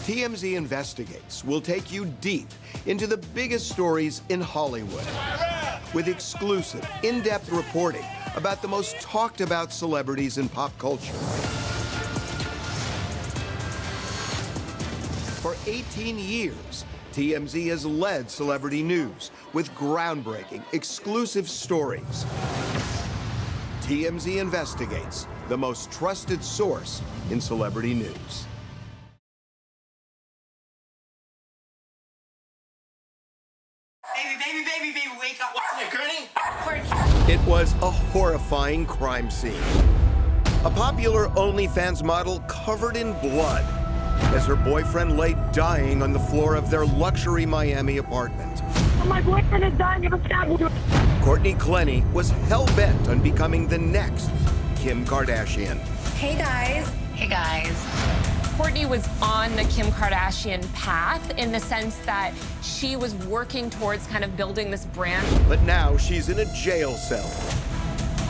TMZ Investigates will take you deep into the biggest stories in Hollywood with exclusive, in-depth reporting about the most talked about celebrities in pop culture. For 18 years, TMZ has led celebrity news with groundbreaking, exclusive stories. TMZ Investigates, the most trusted source in celebrity news. Baby, wake up. What's it, Courtney? It was a horrifying crime scene. A popular OnlyFans model covered in blood as her boyfriend lay dying on the floor of their luxury Miami apartment. My boyfriend is dying of a stab. Courtney was hell-bent on becoming the next Kim Kardashian. Hey guys. Hey guys. Courtney was on the Kim Kardashian path in the sense that she was working towards kind of building this brand. But now she's in a jail cell,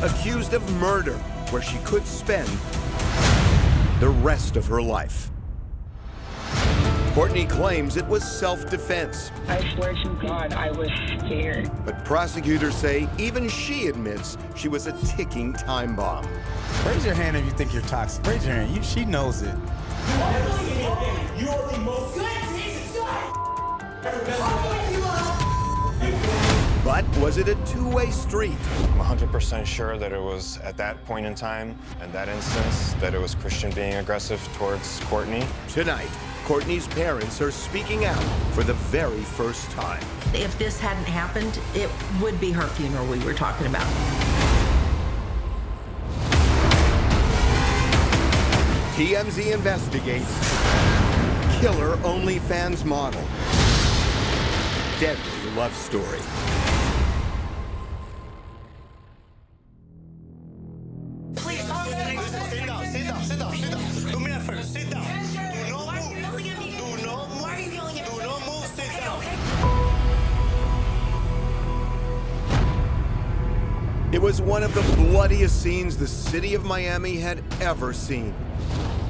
accused of murder, where she could spend the rest of her life. Courtney claims it was self-defense. I swear to God, I was scared. But prosecutors say even she admits she was a ticking time bomb. Raise your hand if you think you're toxic. Raise your hand. She knows it. You are the most But was it a two-way street? I'm 100% sure that it was at that point in time and that instance that it was Christian being aggressive towards Courtney. Tonight, Courtney's parents are speaking out for the very first time. If this hadn't happened, it would be her funeral we were talking about. TMZ Investigates killer OnlyFans model. Deadly love story. Please, sit down. Do me a favor, sit down. Do not move. Do not move. Why are you yelling at me? Do not move, sit down. It was one of the bloodiest scenes the city of Miami had ever seen.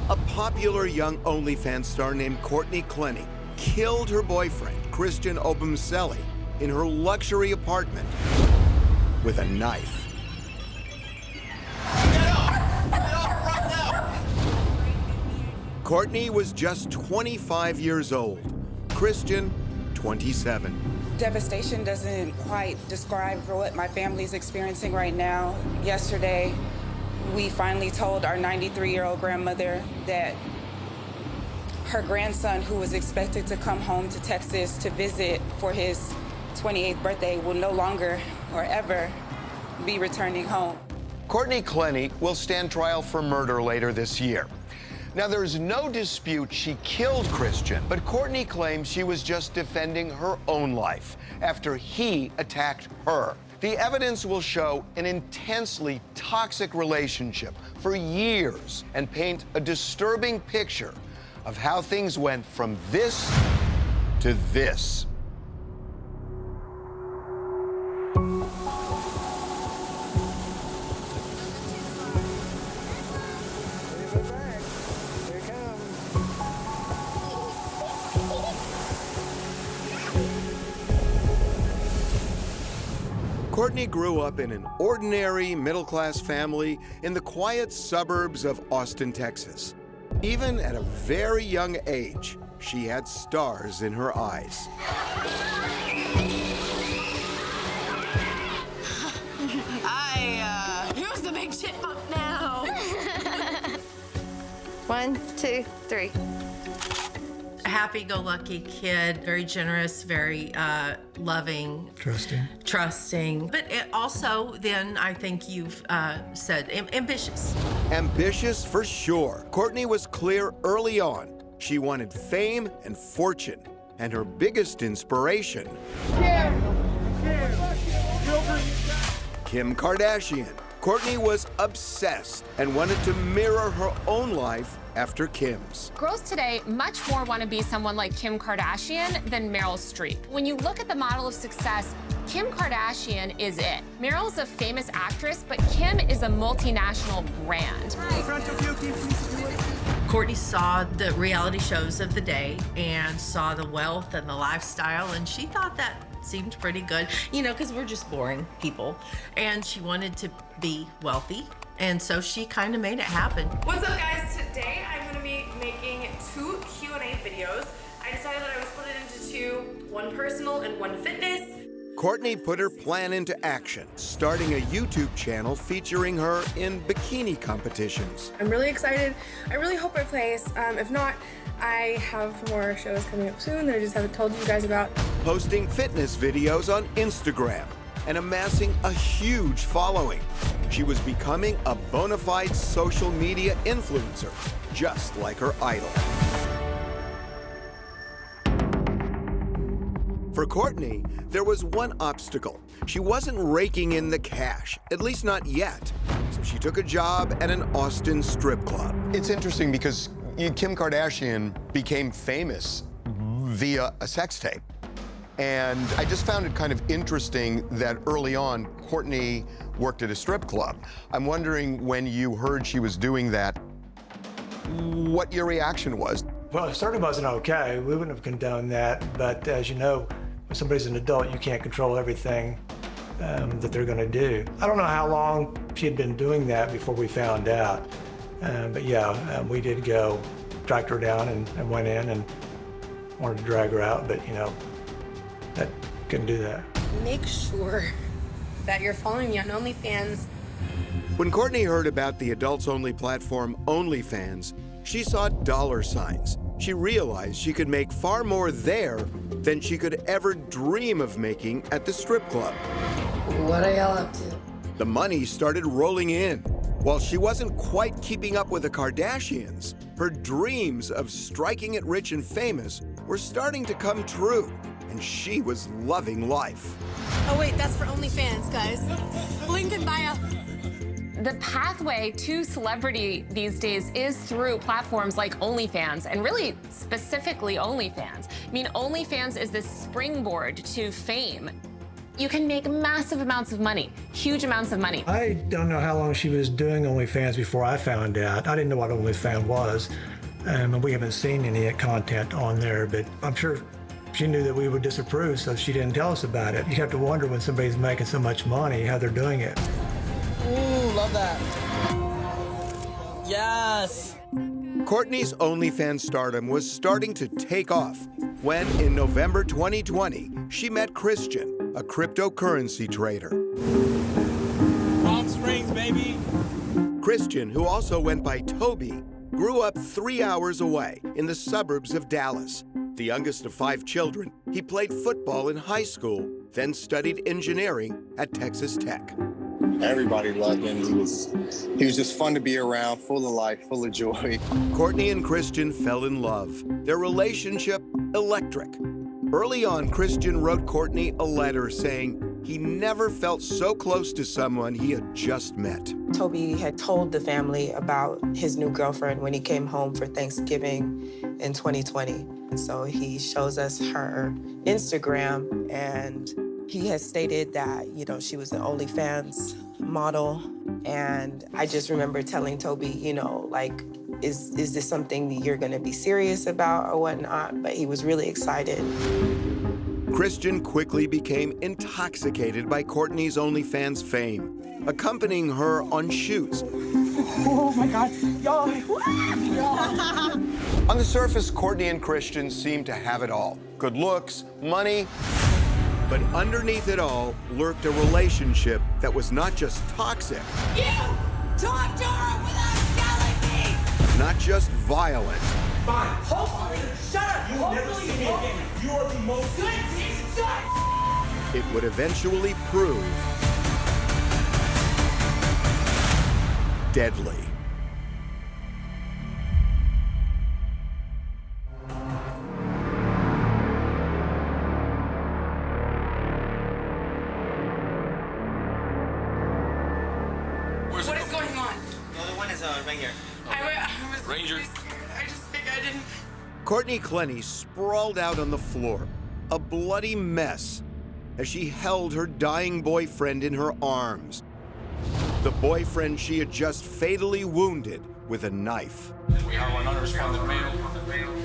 A popular young OnlyFans star named Courtney killed her boyfriend, Christian Obumseli, in her luxury apartment with a knife. Courtney was just 25 years old, Christian, 27. Devastation doesn't quite describe what my family's experiencing right now. Yesterday, we finally told our 93-year-old grandmother that her grandson, who was expected to come home to Texas to visit for his 28th birthday, will no longer or ever be returning home. Courtney will stand trial for murder later this year. Now, there's no dispute she killed Christian, but Courtney claims she was just defending her own life after he attacked her. The evidence will show an intensely toxic relationship for years and paint a disturbing picture of how things went from this to this. Courtney grew up in an ordinary middle-class family in the quiet suburbs of Austin, Texas. Even at a very young age, she had stars in her eyes. Here's the big chipmunk now. 1, 2, 3. Happy-go-lucky kid, very generous, very loving. Trusting. But it also, then, I think you've said, ambitious. Ambitious for sure. Courtney was clear early on. She wanted fame and fortune. And her biggest inspiration, Kim Kardashian. Courtney was obsessed and wanted to mirror her own life after Kim's. Girls today much more want to be someone like Kim Kardashian than Meryl Streep. When you look at the model of success, Kim Kardashian is it. Meryl's a famous actress, but Kim is a multinational brand. In front of you, Courtney saw the reality shows of the day and saw the wealth and the lifestyle, and she thought that seemed pretty good, you know, because we're just boring people. And she wanted to be wealthy, and so she kind of made it happen. What's up, guys? Today I'm going to be making 2 Q&A videos. I decided that I would split it into 2, one personal and one fitness. Courtney put her plan into action, starting a YouTube channel featuring her in bikini competitions. I'm really excited. I really hope I place. If not, I have more shows coming up soon that I just haven't told you guys about. Posting fitness videos on Instagram and amassing a huge following. She was becoming a bona fide social media influencer, just like her idol. For Courtney, there was one obstacle. She wasn't raking in the cash, at least not yet. So she took a job at an Austin strip club. It's interesting because Kim Kardashian became famous via a sex tape. And I just found it kind of interesting that early on, Courtney worked at a strip club. I'm wondering, when you heard she was doing that, what your reaction was. Well, it certainly wasn't okay. We wouldn't have condoned that. But as you know, when somebody's an adult, you can't control everything that they're going to do. I don't know how long she had been doing that before we found out. But yeah, we did go, tracked her down and went in and wanted to drag her out. But, you know, that couldn't do that. Make sure that you're following me on OnlyFans. When Courtney heard about the adults-only platform OnlyFans, she saw dollar signs. She realized she could make far more there than she could ever dream of making at the strip club. What are y'all up to? The money started rolling in. While she wasn't quite keeping up with the Kardashians, her dreams of striking it rich and famous were starting to come true, and she was loving life. Oh wait, that's for OnlyFans, guys. Link in bio. The pathway to celebrity these days is through platforms like OnlyFans, and really specifically OnlyFans. I mean, OnlyFans is this springboard to fame. You can make massive amounts of money, huge amounts of money. I don't know how long she was doing OnlyFans before I found out. I didn't know what OnlyFans was, and we haven't seen any content on there, but I'm sure she knew that we would disapprove, so she didn't tell us about it. You have to wonder, when somebody's making so much money, how they're doing it. Ooh, love that. Yes. Courtney's OnlyFans stardom was starting to take off when, in November 2020, she met Christian, a cryptocurrency trader. Palm Springs, baby. Christian, who also went by Toby, grew up 3 hours away in the suburbs of Dallas. The youngest of 5 children, he played football in high school, then studied engineering at Texas Tech. Everybody loved him. He was just fun to be around, full of life, full of joy. Courtney and Christian fell in love. Their relationship, electric. Early on, Christian wrote Courtney a letter saying he never felt so close to someone he had just met. Toby had told the family about his new girlfriend when he came home for Thanksgiving in 2020. And so he shows us her Instagram, and he has stated that, you know, she was an OnlyFans model. And I just remember telling Toby, you know, like, is this something that you're gonna be serious about or whatnot? But he was really excited. Christian quickly became intoxicated by Courtney's OnlyFans fame, accompanying her on shoots. Oh my God, y'all. On the surface, Courtney and Christian seemed to have it all. Good looks, money. But underneath it all lurked a relationship that was not just toxic. You talk to her without telling me! Not just violent. Fine. Hopefully, shut up. You will never see me again. You are the most good piece of shit. It would eventually prove deadly. What is going on? The other one is right here. I was Ranger. really scared. I just think I didn't. Courtney Clenny sprawled out on the floor, a bloody mess, as she held her dying boyfriend in her arms. The boyfriend she had just fatally wounded with a knife. We have an unresponded male.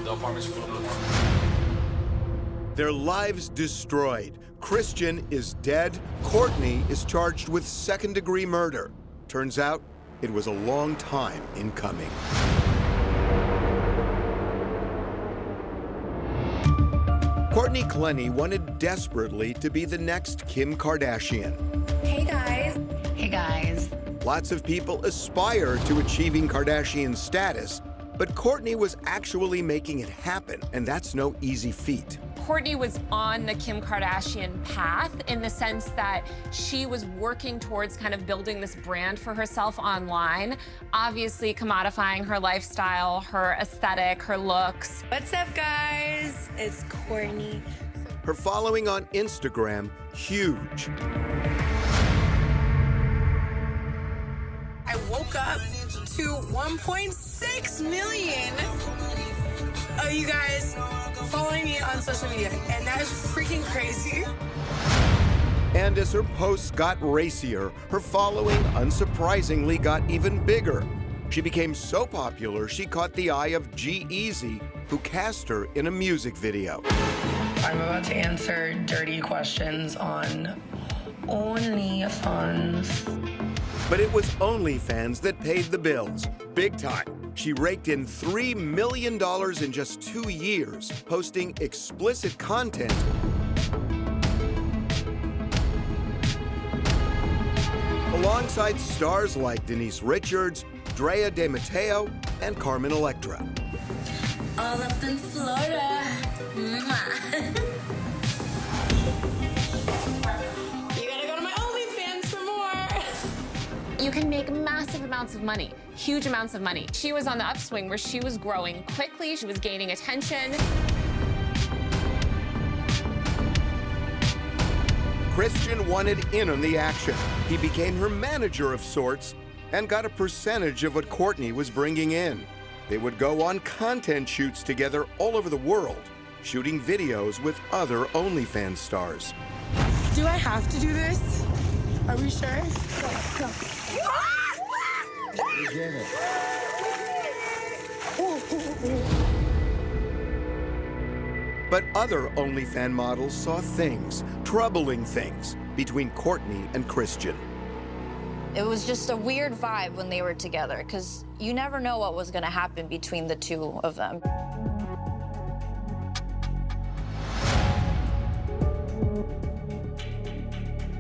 The apartment's full of Their lives destroyed. Christian is dead. Courtney is charged with second-degree murder. Turns out it was a long time in coming. Courtney Clenny wanted desperately to be the next Kim Kardashian. Hey guys. Hey guys. Lots of people aspire to achieving Kardashian status, but Courtney was actually making it happen, and that's no easy feat. Courtney was on the Kim Kardashian path in the sense that she was working towards kind of building this brand for herself online, obviously commodifying her lifestyle, her aesthetic, her looks. What's up, guys? It's Courtney. Her following on Instagram, huge. I woke up to 1.6 million of you guys following me on social media, and that is freaking crazy. And as her posts got racier, her following unsurprisingly got even bigger. She became so popular, she caught the eye of G-Eazy, who cast her in a music video. I'm about to answer dirty questions on OnlyFans. But it was OnlyFans that paid the bills, big time. She raked in $3 million in just 2 years, posting explicit content alongside stars like Denise Richards, Drea De Matteo, and Carmen Electra. All up in Florida. You can make massive amounts of money, huge amounts of money. She was on the upswing where she was growing quickly, she was gaining attention. Christian wanted in on the action. He became her manager of sorts and got a percentage of what Courtney was bringing in. They would go on content shoots together all over the world, shooting videos with other OnlyFans stars. Do I have to do this? Are we sure? Go. But other OnlyFans models saw things, troubling things, between Courtney and Christian. It was just a weird vibe when they were together, because you never know what was going to happen between the two of them.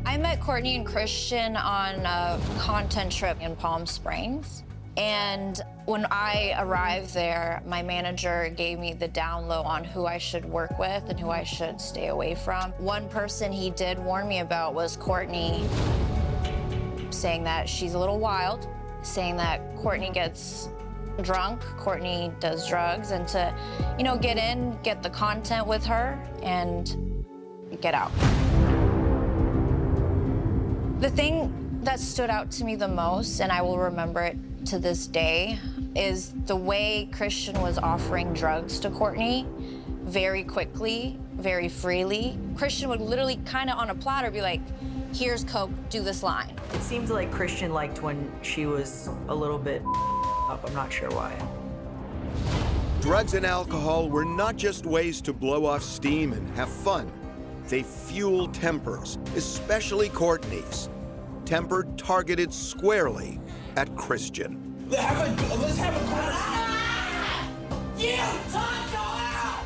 I met Courtney and Christian on a content trip in Palm Springs. And when I arrived there, my manager gave me the down low on who I should work with and who I should stay away from. One person he did warn me about was Courtney, saying that she's a little wild, saying that Courtney gets drunk, Courtney does drugs, and to, you know, get in, get the content with her, and get out. The thing that stood out to me the most, and I will remember it to this day, is the way Christian was offering drugs to Courtney very quickly, very freely. Christian would literally kind of on a platter be like, here's coke, do this line. It seemed like Christian liked when she was a little bit up. I'm not sure why. Drugs and alcohol were not just ways to blow off steam and have fun. They fueled tempers, especially Courtney's. Temper targeted squarely at Christian. Let's have a conversation. Yeah, time to out.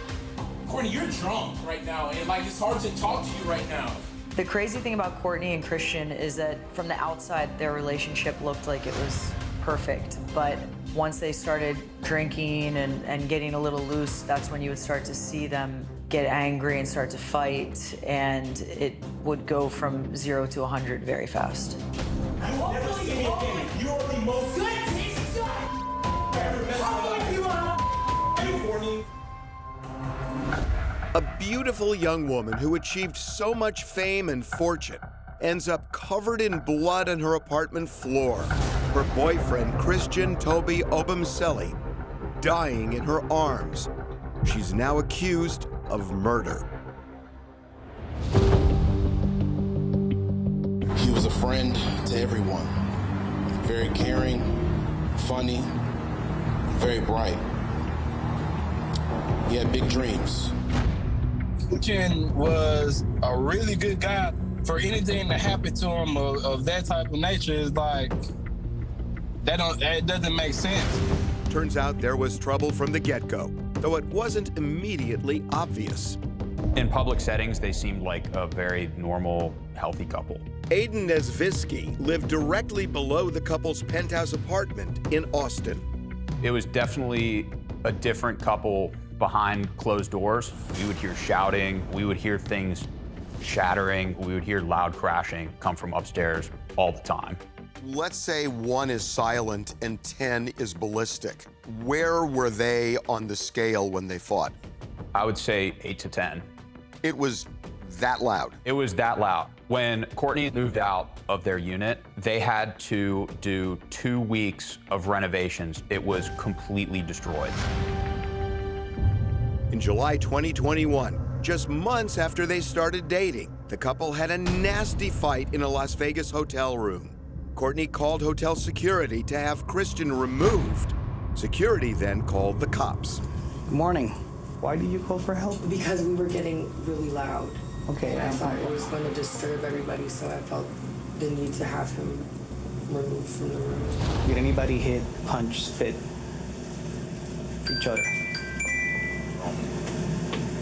Courtney, you're drunk right now, and like it's hard to talk to you right now. The crazy thing about Courtney and Christian is that from the outside, their relationship looked like it was perfect. But once they started drinking and getting a little loose, that's when you would start to see them get angry and start to fight, and it would go from 0 to 100 very fast. You are the most Courtney. A beautiful young woman who achieved so much fame and fortune ends up covered in blood on her apartment floor. Her boyfriend, Christian Toby Obamseli, dying in her arms. She's now accused of murder. He was a friend to everyone. Very caring, funny, very bright. He had big dreams. Christian was a really good guy. For anything to happen to him of that type of nature is like, it doesn't make sense. Turns out there was trouble from the get-go, though it wasn't immediately obvious. In public settings, they seemed like a very normal, healthy couple. Aiden Nesvisky lived directly below the couple's penthouse apartment in Austin. It was definitely a different couple behind closed doors. We would hear shouting, we would hear things shattering, we would hear loud crashing come from upstairs all the time. Let's say 1 is silent and 10 is ballistic. Where were they on the scale when they fought? I would say 8 to 10. It was that loud? It was that loud. When Courtney moved out of their unit, they had to do 2 weeks of renovations. It was completely destroyed. In July 2021, just months after they started dating, the couple had a nasty fight in a Las Vegas hotel room. Courtney called hotel security to have Christian removed. Security then called the cops. Good morning. Why did you call for help? Because we were getting really loud. Okay. And I thought it was going to disturb everybody, so I felt the need to have him removed from the room. Did anybody hit, punch, spit each other?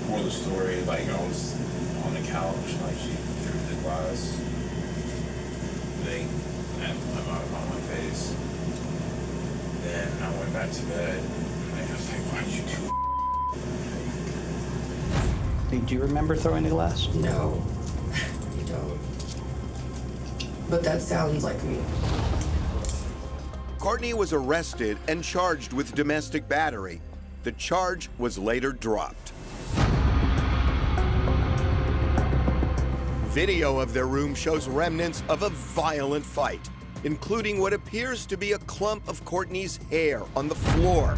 More of the story, like I was on the couch, like she threw the glass thing and my mouth on my face. Then I went back to bed and I was like, why'd you do? Did you remember throwing the glass? No, you don't. But that sounds like me. Courtney was arrested and charged with domestic battery. The charge was later dropped. Video of their room shows remnants of a violent fight, including what appears to be a clump of Courtney's hair on the floor.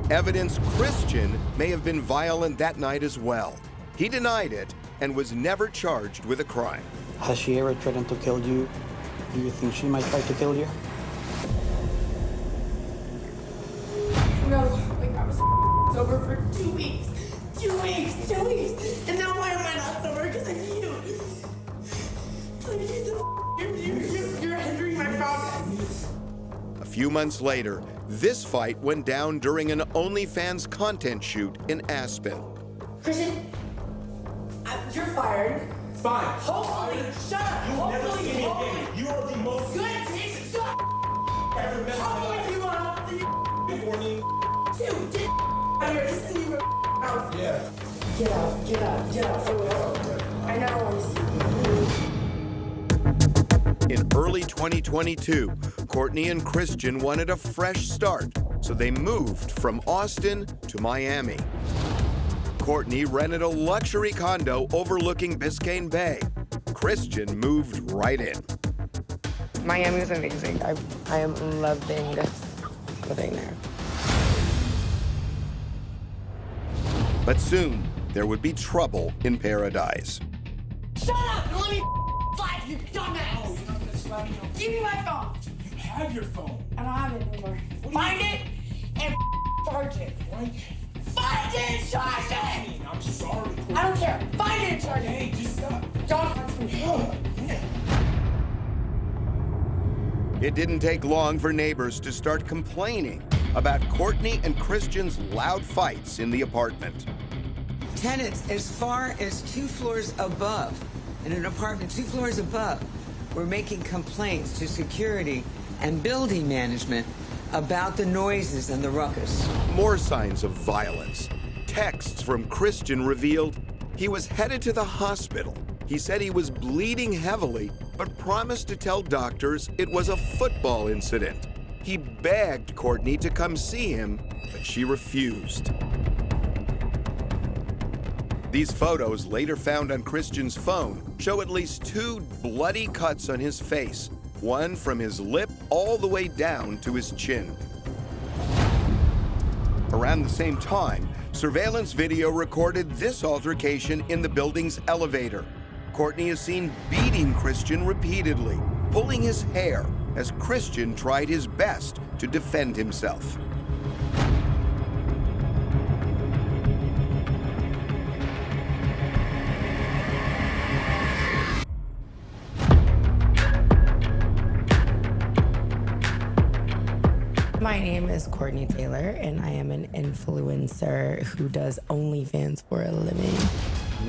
Evidence Christian may have been violent that night as well. He denied it and was never charged with a crime. Has she ever threatened to kill you? Do you think she might try to kill you? No, like I was sober for 2 weeks. 2 weeks, 2 weeks. And now why am I not sober? Because of you. You're hindering my progress. A few months later, this fight went down during an OnlyFans content shoot in Aspen. Christian, you're fired. Fine. Hopefully, shut up. You'll never see me again. You are the most good piece of ever met Hopefully you want to Dude, get out of here. Just leave your house. Yeah. Get out. For real. I never want to see you. In early 2022, Courtney and Christian wanted a fresh start, so they moved from Austin to Miami. Courtney rented a luxury condo overlooking Biscayne Bay. Christian moved right in. Miami is amazing. I am loving living there. But soon, there would be trouble in paradise. Shut up and let me slide, you dumbass. Give me my phone. You have your phone. I don't have it anymore. Find it and charge it. Find it and charge it! I'm sorry. I don't care. Find it and charge it. Hey, just stop. Don't touch me. It didn't take long for neighbors to start complaining about Courtney and Christian's loud fights in the apartment. Tenants as far as 2 floors above, in an apartment 2 floors above, were making complaints to security and building management about the noises and the ruckus. More signs of violence. Texts from Christian revealed he was headed to the hospital. He said he was bleeding heavily, but promised to tell doctors it was a football incident. He begged Courtney to come see him, but she refused. These photos, later found on Christian's phone, show at least 2 bloody cuts on his face, one from his lip all the way down to his chin. Around the same time, surveillance video recorded this altercation in the building's elevator. Courtney is seen beating Christian repeatedly, pulling his hair as Christian tried his best to defend himself. name is Courtney Taylor, and I am an influencer who does OnlyFans for a living.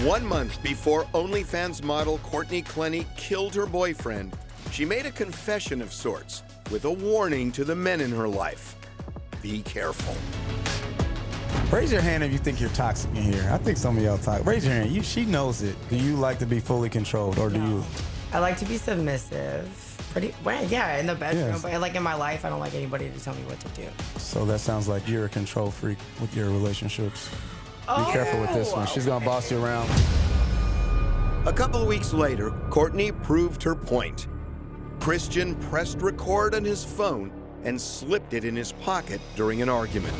1 month before OnlyFans model Courtney Clenny killed her boyfriend, she made a confession of sorts with a warning to the men in her life. Be careful. Raise your hand if you think you're toxic in here. I think some of y'all toxic. Raise your hand. She knows it. Do you like to be fully controlled, or do you? I like to be submissive. Well, yeah, in the bedroom, Yes. but like in my life, I don't like anybody to tell me what to do. So that sounds like you're a control freak with your relationships. Be careful with this one. She's gonna boss you around. A couple of weeks later, Courtney proved her point. Christian pressed record on his phone and slipped it in his pocket during an argument.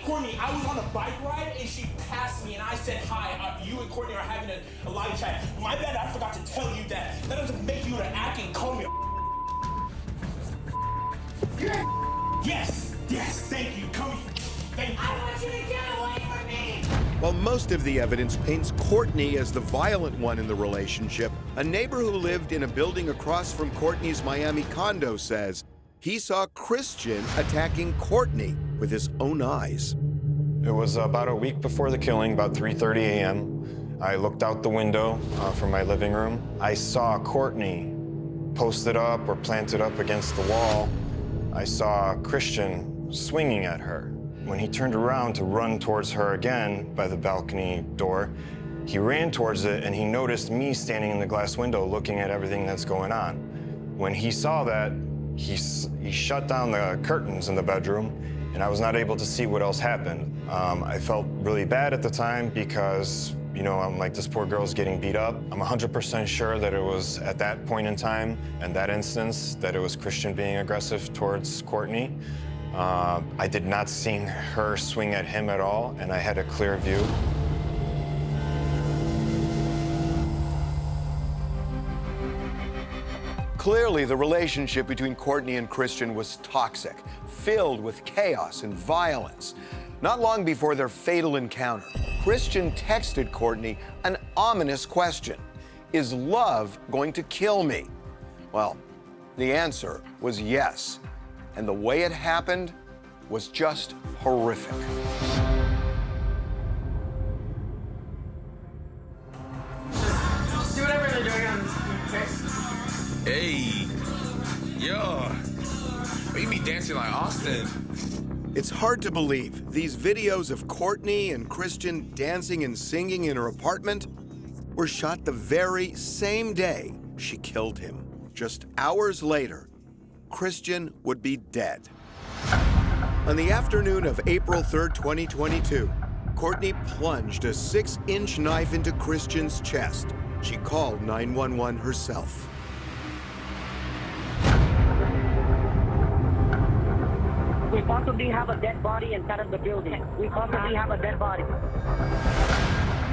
Courtney, I was on a bike ride and she passed me and I said hi. You and Courtney are having a live chat. My bad, I forgot to tell you that. That doesn't make you to act and call me a Yes, thank you. Thank you. I want you to get away from me. While most of the evidence paints Courtney as the violent one in the relationship, a neighbor who lived in a building across from Courtney's Miami condo says he saw Christian attacking Courtney with his own eyes. It was about a week before the killing, about 3:30 a.m. I looked out the window from my living room. I saw Courtney posted up or planted up against the wall. I saw Christian swinging at her. When he turned around to run towards her again by the balcony door, he ran towards it and he noticed me standing in the glass window looking at everything that's going on. When he saw that, he shut down the curtains in the bedroom and I was not able to see what else happened. I felt really bad at the time because, you know, I'm like, this poor girl's getting beat up. I'm 100% sure that it was at that point in time and that instance that it was Christian being aggressive towards Courtney. I did not see her swing at him at all, and I had a clear view. Clearly, the relationship between Courtney and Christian was toxic, filled with chaos and violence. Not long before their fatal encounter, Christian texted Courtney an ominous question: is love going to kill me? Well, the answer was yes. And the way it happened was just horrific. Do whatever they're doing on Hey, yo, you be dancing like Austin. It's hard to believe these videos of Courtney and Christian dancing and singing in her apartment were shot the very same day she killed him. Just hours later, Christian would be dead. On the afternoon of April 3rd, 2022, Courtney plunged a 6-inch knife into Christian's chest. She called 911 herself. We possibly have a dead body inside of the building. We possibly have a dead body.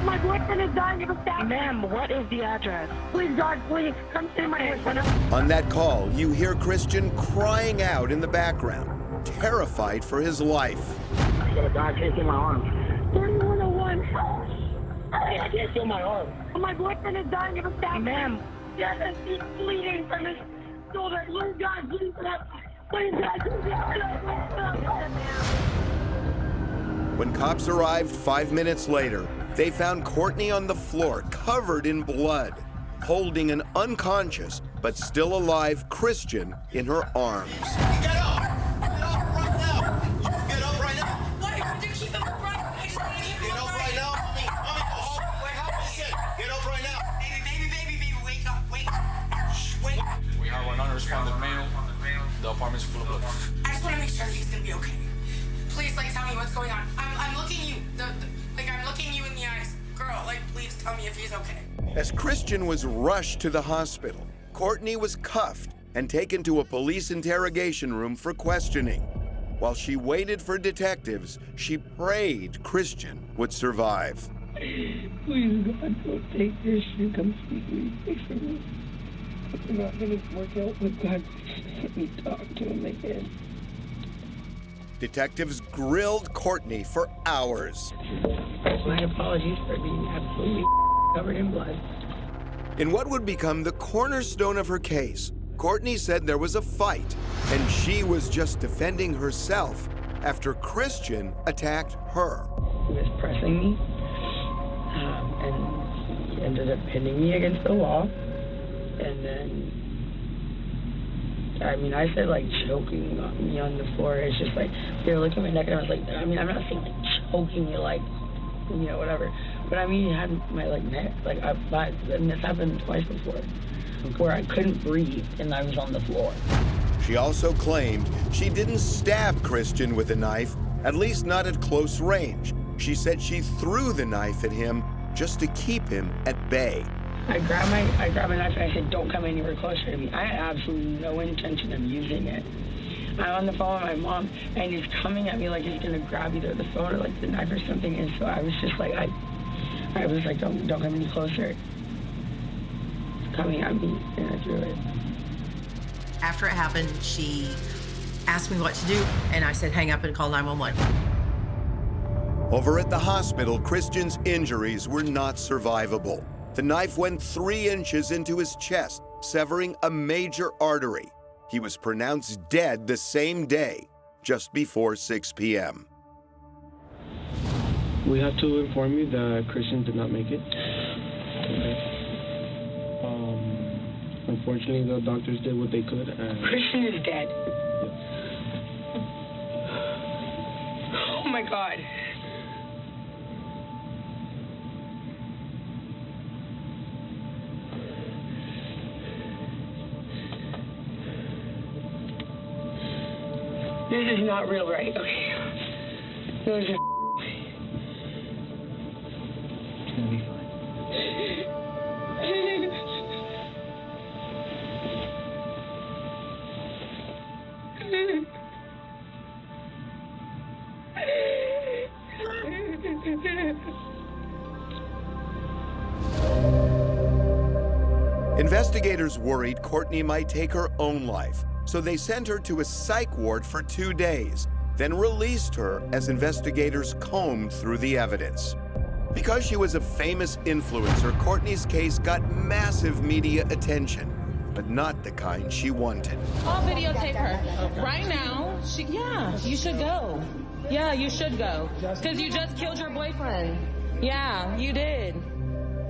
My boyfriend is dying of a stab. Ma'am, what is the address? Please, God, please, come see my boyfriend. On that call, you hear Christian crying out in the background, terrified for his life. I got a guy chasing my arm. 3101. I can't feel my arm. My boyfriend is dying of a stab. Ma'am. Yes, he's bleeding from his shoulder. Please, God, please, please, God, please. When cops arrived 5 minutes later, they found Courtney on the floor, covered in blood, holding an unconscious but still alive Christian in her arms. Get up! Get up right now! Get up right now! Why do you keep them right? I just want to keep them Get up right now! Get up right now! Baby, wake up, wake up. We have an unresponded male. The apartment's full of blood. I just want to make sure he's gonna be okay. Please, tell me what's going on. I'm looking you, I'm looking you in the eyes. Girl, please tell me if he's okay. As Christian was rushed to the hospital, Courtney was cuffed and taken to a police interrogation room for questioning. While she waited for detectives, she prayed Christian would survive. Please, God, don't take Christian. Come speak to me. Pray for me. If we're not going to work out with God, let me talk to him again. Detectives grilled Courtney for hours. My apologies for being absolutely covered in blood. In what would become the cornerstone of her case, Courtney said there was a fight, and she was just defending herself after Christian attacked her. He was pressing me, and he ended up pinning me against the wall. And then, I said like choking me on the floor. It's just like, they were looking at my neck, and I was like, I'm not saying like choking you, like, whatever. But he had my neck, and this happened twice before, where I couldn't breathe and I was on the floor. She also claimed she didn't stab Christian with a knife, at least not at close range. She said she threw the knife at him just to keep him at bay. I grabbed my knife and I said, don't come anywhere closer to me. I had absolutely no intention of using it. I'm on the phone with my mom, and he's coming at me like he's gonna grab either the phone or like the knife or something. And so I was just like, I was like, don't come any closer. It's coming at me, and I threw it. After it happened, she asked me what to do, and I said, hang up and call 911. Over at the hospital, Christian's injuries were not survivable. The knife went 3 inches into his chest, severing a major artery. He was pronounced dead the same day, just before 6 p.m. We have to inform you that Christian did not make it. Okay. Unfortunately, the doctors did what they could. And Christian is dead. Oh my God. This is not real, right? Okay. No, this is It's gonna be fine. Investigators worried Courtney might take her own life, so they sent her to a psych ward for 2 days, then released her as investigators combed through the evidence. Because she was a famous influencer, Courtney's case got massive media attention, but not the kind she wanted. I'll videotape her right now. Yeah, you should go. Yeah, you should go. Because you just killed your boyfriend. Yeah, you did.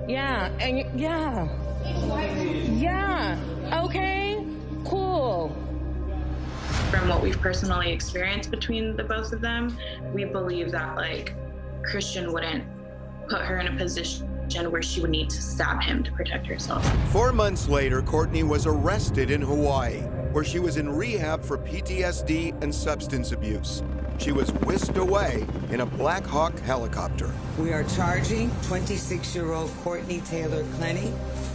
Yeah, and yeah. Yeah, okay, cool. From what we've personally experienced between the both of them, we believe that Christian wouldn't put her in a position where she would need to stab him to protect herself. 4 months later, Courtney was arrested in Hawaii, where she was in rehab for PTSD and substance abuse. She was whisked away in a Black Hawk helicopter. We are charging 26-year-old Courtney Taylor Clenny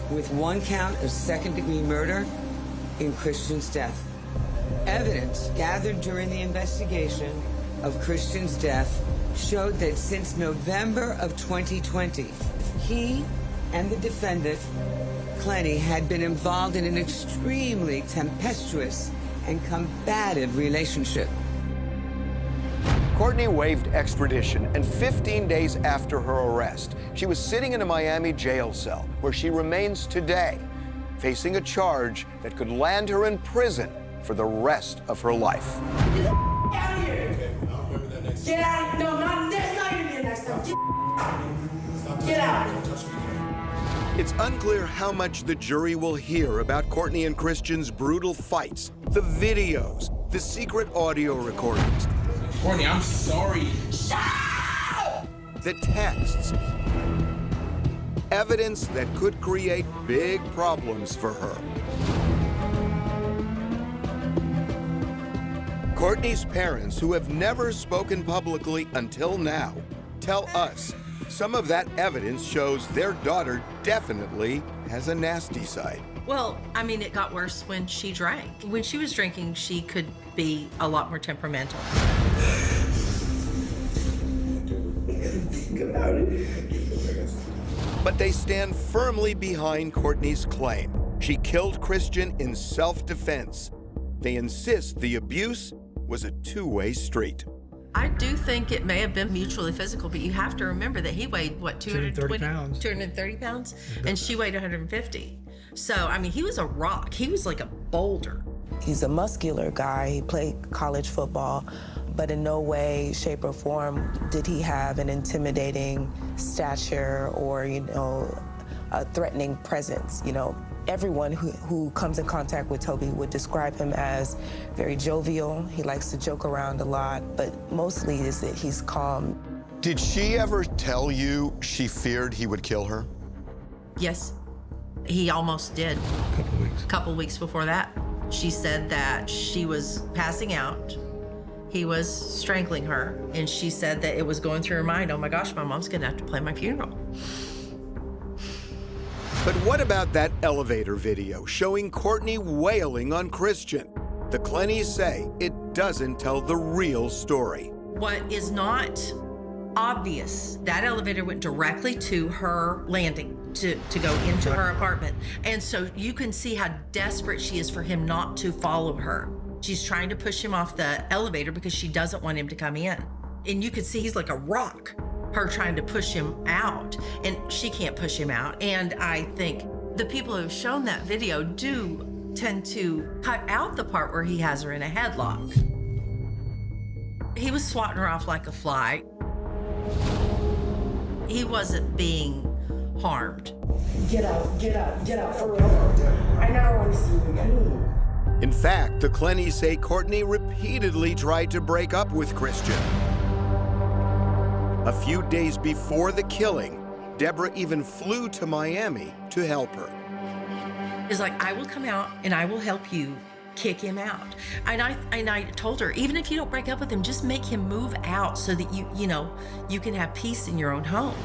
with 1 count of second-degree murder in Christian's death. Evidence gathered during the investigation of Christian's death showed that since November of 2020, he and the defendant, Clenny, had been involved in an extremely tempestuous and combative relationship. Courtney waived extradition, and 15 days after her arrest, she was sitting in a Miami jail cell where she remains today, facing a charge that could land her in prison for the rest of her life. Get the out of here. Get out. No, that's not even here next time. Get out. It's unclear how much the jury will hear about Courtney and Christian's brutal fights, the videos, the secret audio recordings. Courtney, I'm sorry. The texts. Evidence that could create big problems for her. Courtney's parents, who have never spoken publicly until now, tell us some of that evidence shows their daughter definitely has a nasty side. Well, it got worse when she drank. When she was drinking, she could be a lot more temperamental. But they stand firmly behind Courtney's claim. She killed Christian in self-defense. They insist the abuse was a two-way street. I do think it may have been mutually physical, but you have to remember that he weighed, what, 230 pounds? 230 pounds? And she weighed 150. So, he was a rock. He was like a bolder. He's a muscular guy. He played college football, but in no way, shape, or form did he have an intimidating stature or, a threatening presence. Everyone who comes in contact with Toby would describe him as very jovial. He likes to joke around a lot, but mostly is that he's calm. Did she ever tell you she feared he would kill her? Yes, he almost did. Couple weeks before that. She said that she was passing out. He was strangling her, and she said that it was going through her mind, oh my gosh, my mom's gonna have to play my funeral. But what about that elevator video showing Courtney wailing on Christian? The Clennys say it doesn't tell the real story. What is not obvious, that elevator went directly to her landing to go into her apartment. And so you can see how desperate she is for him not to follow her. She's trying to push him off the elevator because she doesn't want him to come in. And you can see he's like a rock, her trying to push him out, and she can't push him out. And I think the people who have shown that video do tend to cut out the part where he has her in a headlock. He was swatting her off like a fly. He wasn't being harmed. Get out, get out, get out, for real. I never want to see you again. In fact, the Clennys say Courtney repeatedly tried to break up with Christian. A few days before the killing, Deborah even flew to Miami to help her. Is like, I will come out and I will help you kick him out. And I told her, even if you don't break up with him, just make him move out so that you can have peace in your own home.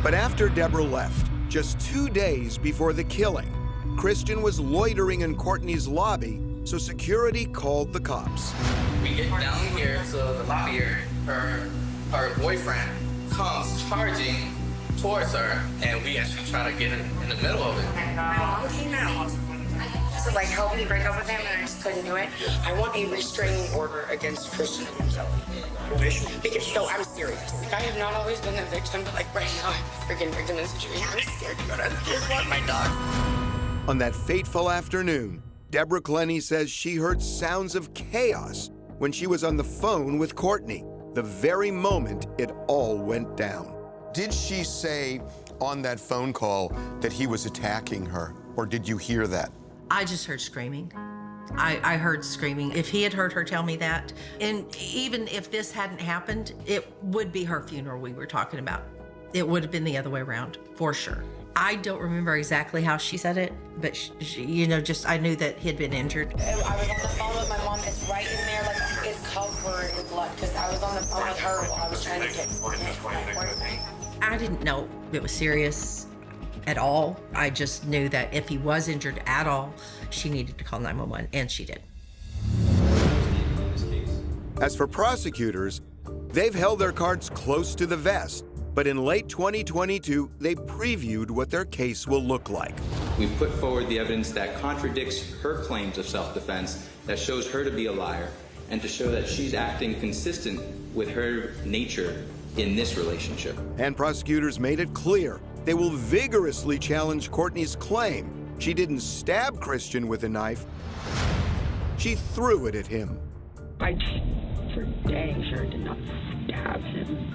But after Deborah left, just 2 days before the killing, Christian was loitering in Courtney's lobby, so security called the cops. We get down here to the lobby area, her boyfriend comes charging towards her, and we actually try to get in the middle of it. My mom came out to help me break up with him, and I just couldn't do it. I want a restraining order against Christian and Kelly. Because, no, I'm serious. I have not always been the victim, but right now I'm a freaking victim in the situation. I'm scared to go to my dog. On that fateful afternoon, Deborah Clenny says she heard sounds of chaos when she was on the phone with Courtney, the very moment it all went down. Did she say on that phone call that he was attacking her, or did you hear that? I just heard screaming. I heard screaming. If he had heard her tell me that, and even if this hadn't happened, it would be her funeral we were talking about. It would have been the other way around, for sure. I don't remember exactly how she said it, but she, I knew that he'd been injured. I was on the phone with my mom. It's right in there, it's covered in blood, because I was on the phone with her while I was trying to get my boyfriend. I didn't know it was serious at all. I just knew that if he was injured at all, she needed to call 911, and she did. As for prosecutors, they've held their cards close to the vest, but in late 2022, they previewed what their case will look like. We've put forward the evidence that contradicts her claims of self-defense, that shows her to be a liar, and to show that she's acting consistent with her nature in this relationship. And prosecutors made it clear they will vigorously challenge Courtney's claim she didn't stab Christian with a knife, she threw it at him. I for dang sure did not stab him.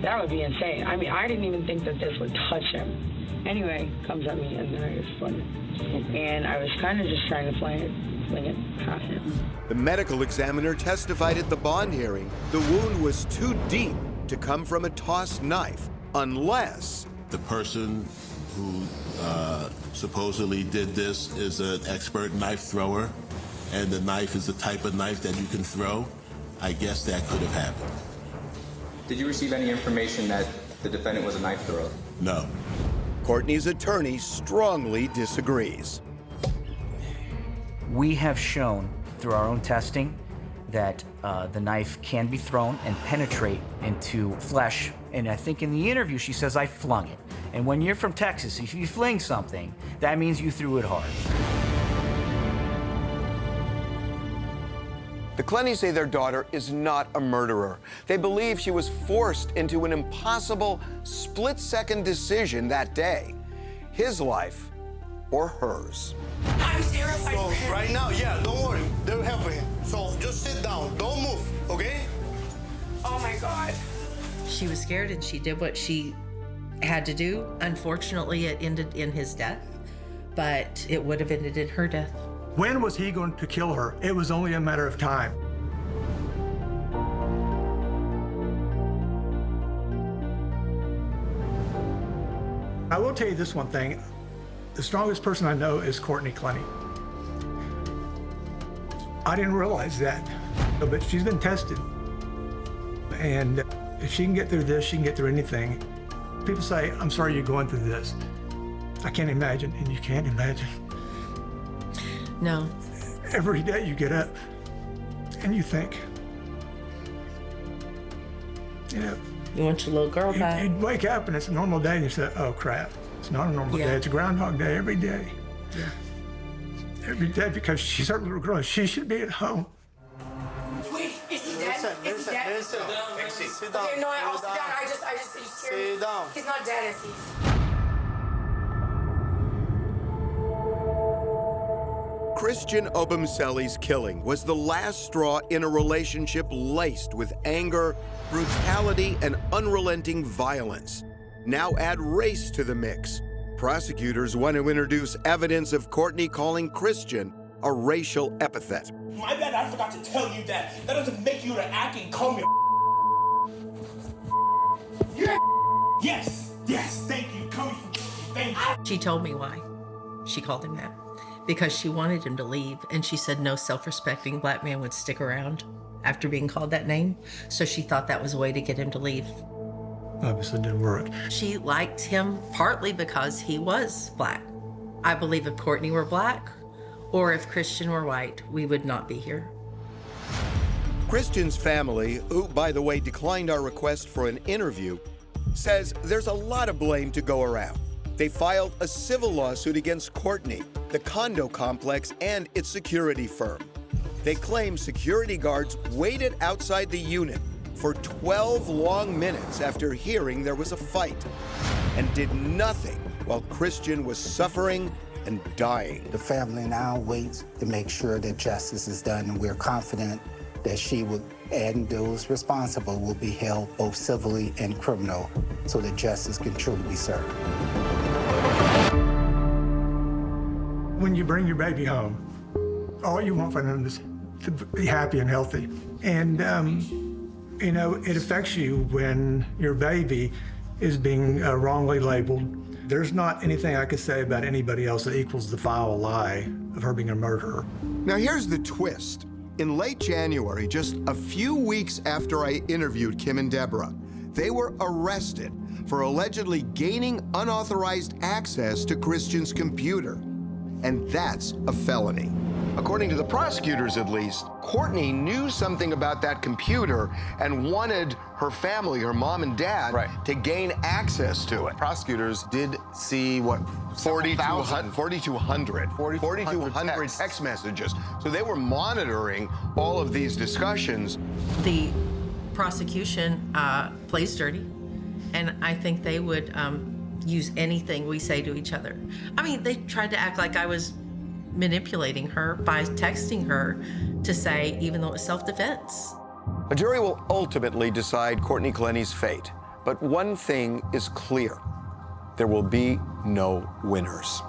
That would be insane. I mean, I didn't even think that this would touch him. Anyway, comes at me and then I just flung it. And I was kind of just trying to fling it past him. The medical examiner testified at the bond hearing the wound was too deep to come from a tossed knife, unless the person who supposedly did this is an expert knife thrower, and the knife is the type of knife that you can throw. I guess that could have happened. Did you receive any information that the defendant was a knife thrower? No. Courtney's attorney strongly disagrees. We have shown through our own testing that the knife can be thrown and penetrate into flesh. And I think in the interview she says, I flung it. And when you're from Texas, if you fling something, that means you threw it hard. The Clennys say their daughter is not a murderer. They believe she was forced into an impossible split-second decision that day. His life or hers. I'm terrified for him. Right now, yeah, don't worry. They're helping him. So just sit down. Don't move, okay? Oh my God. She was scared and she did what she had to do. Unfortunately, it ended in his death, but it would have ended in her death. When was he going to kill her? It was only a matter of time. I will tell you this one thing. The strongest person I know is Courtney Clenny. I didn't realize that, but she's been tested. And if she can get through this, she can get through anything. People say, I'm sorry you're going through this. I can't imagine, and you can't imagine. No. Every day you get up and you think, you know. You want your little girl back. You'd wake up and it's a normal day and you say, oh crap. It's not a normal day, it's a Groundhog Day every day. Yeah. Every day because she's her little girl. She should be at home. Wait, is he dead? Is he dead? Sit down. Okay, no, I'll sit down. I just he's scared. Sit down. He's not dead, is he? Christian Obumseli's killing was the last straw in a relationship laced with anger, brutality, and unrelenting violence. Now add race to the mix. Prosecutors want to introduce evidence of Courtney calling Christian a racial epithet. My bad, I forgot to tell you that. That doesn't make you to act and call me You're Yes, thank you. Coming from thank you. She told me why she called him that. Because she wanted him to leave, and she said no self-respecting black man would stick around after being called that name. So she thought that was a way to get him to leave. Obviously didn't work. She liked him partly because he was black. I believe if Courtney were black, or if Christian were white, we would not be here. Christian's family, who, by the way, declined our request for an interview, says there's a lot of blame to go around. They filed a civil lawsuit against Courtney, the condo complex, and its security firm. They claim security guards waited outside the unit for 12 long minutes after hearing there was a fight and did nothing while Christian was suffering and dying. The family now waits to make sure that justice is done, and we're confident that she will, and those responsible will be held both civilly and criminal so that justice can truly be served. When you bring your baby home, all you want for them is to be happy and healthy. And, you know, it affects you when your baby is being wrongly labeled. There's not anything I could say about anybody else that equals the foul lie of her being a murderer. Now here's the twist. In late January, just a few weeks after I interviewed Kim and Deborah, they were arrested for allegedly gaining unauthorized access to Christian's computer. And that's a felony. According to the prosecutors, at least, Courtney knew something about that computer and wanted her family, her mom and dad, to gain access to it. Prosecutors did see, what, 4,200 text messages. So they were monitoring all of these discussions. The prosecution plays dirty, and I think they would use anything we say to each other. I mean, they tried to act like I was manipulating her by texting her to say, even though it was self-defense. A jury will ultimately decide Courtney Clenny's fate, but one thing is clear: there will be no winners.